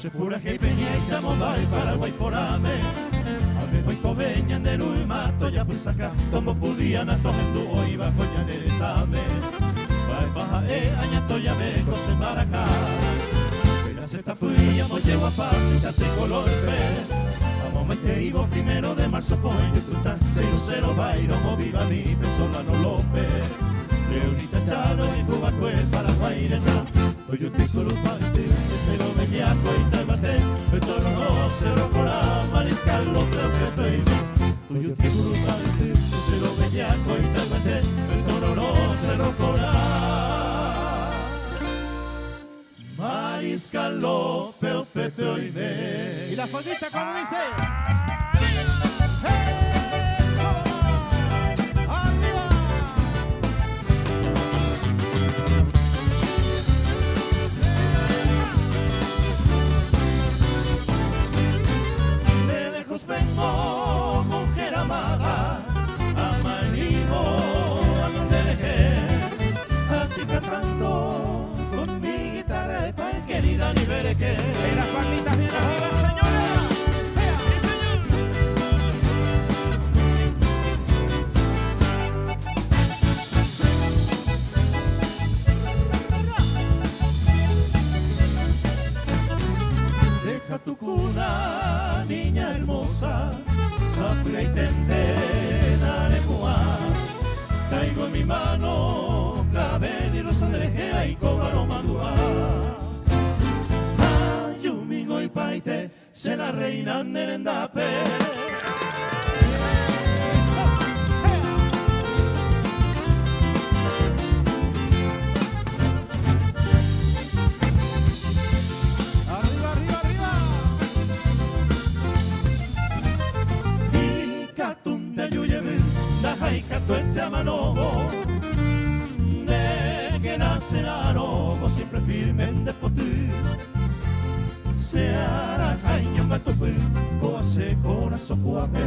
se pura que peña y tamo vai Paraguay por ame ame voy coveña de lui mato ya pues acá como podían a todos hoy va coñanetame vai baja añato ya me cose maracá pero se tapuilla mo llevo a paz y te color vamos mete ivo 1 de marzo coño fruta 00 bairo mo viva mi Pesolano López Leonita Chado en Cuba Cuel Paraguay Leta Toyo Ticolo Pante Cero Bellaco y Taibate Petoro no Cero Corá Mariscal López Pepe Toyo Ticolo Pante Cero Bellaco y Taibate Petoro no Cero Corá Mariscal López Pepe Oime. Y la fondita como dice. Vengo, mujer amada, ama y vivo a donde dejé, a ti cantando con mi guitarra, pan querida ni veré que. Y las palmitas bien arriba, señora. Sí, señor. Deja tu cuna, niña hermosa, sapia y tente, dale pua. Traigo en mi mano clavel y rosa de lejea y cobaro madua. Ayumingo y paite, se la reina nerendape. Tuente a manobo de que nace el siempre firme en despotir se hará jaño matope coase corazón cuape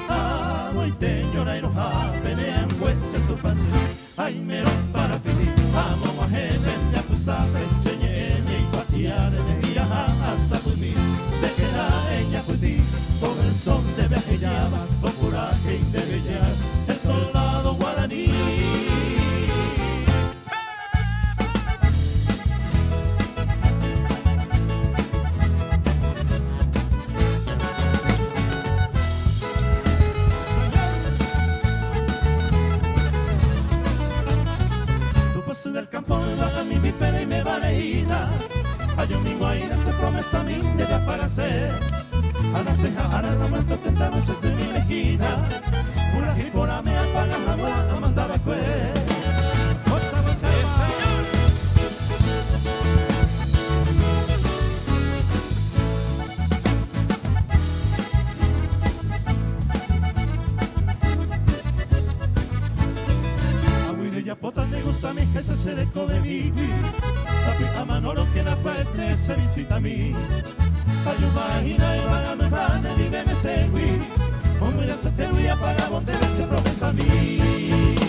amo y teño la enoja penean pues en tu pasión ay mero para pedir amo a jefe de apusape señe y patiar en el a sabumir de que la ella puede con el son de viaje llama con coraje y de bellar el soldado guaraní. Tu paso del campo baja mi pena y me vareína. Hay un mingo ahí se promesa a mí debe apagarse. Ana ceja, ana la muerto tentando se mi mejina. Pura y por me apaga jamás a mandar a cue. Otra vez señor. Aguirre ya potan le gusta a mi que se le come mi. Sapi a manoro que la parte se visita a mí. Ayuda y vaga me van a libre me segui. Como ir a se te voy a pagar donde se profesa a mí.